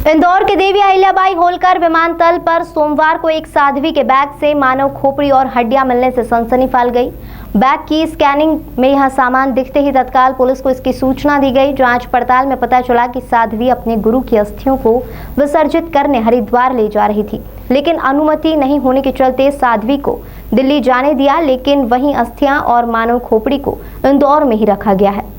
इंदौर के देवी अहिल्याबाई होलकर विमानतल पर सोमवार को एक साध्वी के बैग से मानव खोपड़ी और हड्डियां मिलने से सनसनी फैल गई। बैग की स्कैनिंग में यह सामान दिखते ही तत्काल पुलिस को इसकी सूचना दी गई। जांच पड़ताल में पता चला कि साध्वी अपने गुरु की अस्थियों को विसर्जित करने हरिद्वार ले जा रही थी, लेकिन अनुमति नहीं होने के चलते साध्वी को दिल्ली जाने दिया, लेकिन वहीं अस्थियां और मानव खोपड़ी को इंदौर में ही रखा गया है।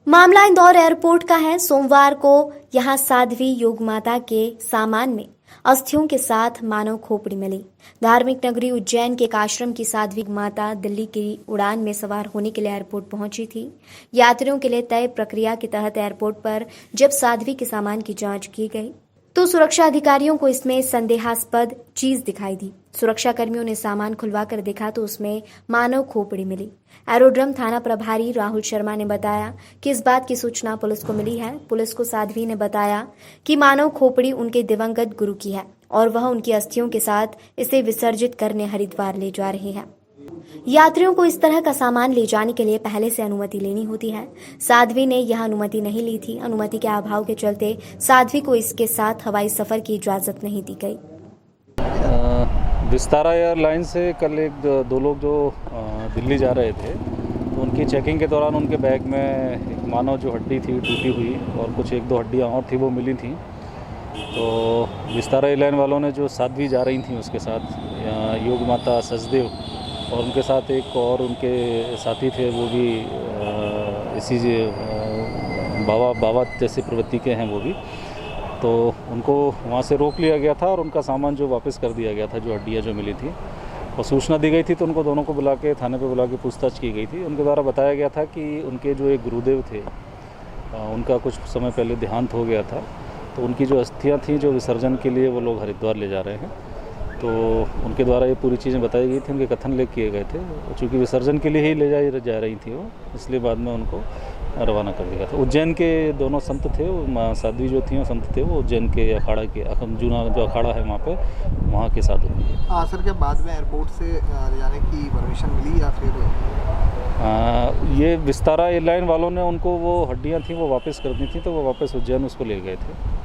मामला इंदौर एयरपोर्ट का है। सोमवार को यहां साध्वी योग माता के सामान में अस्थियों के साथ मानव खोपड़ी मिली। धार्मिक नगरी उज्जैन के एक आश्रम की साध्वी माता दिल्ली की उड़ान में सवार होने के लिए एयरपोर्ट पहुंची थी। यात्रियों के लिए तय प्रक्रिया के तहत एयरपोर्ट पर जब साध्वी के सामान की जांच की गई तो सुरक्षा अधिकारियों को इसमें संदेहास्पद चीज दिखाई दी। सुरक्षा कर्मियों ने सामान खुलवाकर देखा तो उसमें मानव खोपड़ी मिली। एरोड्रम थाना प्रभारी राहुल शर्मा ने बताया कि इस बात की सूचना पुलिस को मिली है। पुलिस को साध्वी ने बताया कि मानव खोपड़ी उनके दिवंगत गुरु की है और वह उनकी अस्थियों के साथ इसे विसर्जित करने हरिद्वार ले जा रही है। यात्रियों को इस तरह का सामान ले जाने के लिए पहले से अनुमति लेनी होती है। साध्वी ने यह अनुमति नहीं ली थी। अनुमति के अभाव के चलते साध्वी को इसके साथ हवाई सफर की इजाजत नहीं दी गई। विस्तारा एयरलाइन से कल दो लोग जो दिल्ली जा रहे थे, तो उनकी चेकिंग के दौरान उनके बैग में एक मानव जो हड्डी थी टूटी हुई और कुछ एक दो हड्डियाँ और थी वो मिली थी। तो विस्तारा एयरलाइन वालों ने जो साध्वी जा रही थी उसके साथ योग माता सचदेव और उनके साथ एक और उनके साथी थे, वो भी इसी बाबा जैसे प्रवृत्ति के हैं वो भी। तो उनको वहाँ से रोक लिया गया था और उनका सामान जो वापस कर दिया गया था, जो हड्डियाँ जो मिली थी, और सूचना दी गई थी तो उनको दोनों को बुला के थाने पे बुला के पूछताछ की गई थी। उनके द्वारा बताया गया था कि उनके जो एक गुरुदेव थे उनका कुछ समय पहले देहांत हो गया था, तो उनकी जो अस्थियाँ थीं जो विसर्जन के लिए वो लोग हरिद्वार ले जा रहे हैं। तो उनके द्वारा ये पूरी चीज़ें बताई गई थी, उनके कथन लेख किए गए थे। चूँकि विसर्जन के लिए ही ले जा रही थी वो, इसलिए बाद में उनको रवाना कर दिया था। उज्जैन के दोनों संत थे, वो साध्वी जो थी वो संत थे, वो उज्जैन के अखाड़ा के जूना जो अखाड़ा है वहाँ पे, वहाँ के साधु थे। सर, क्या बाद में एयरपोर्ट से जाने की परमिशन मिली या फिर ये विस्तारा एयरलाइन वालों ने उनको वो हड्डियाँ थी वो वापस करनी थी, तो वो वापस उज्जैन उसको ले गए थे।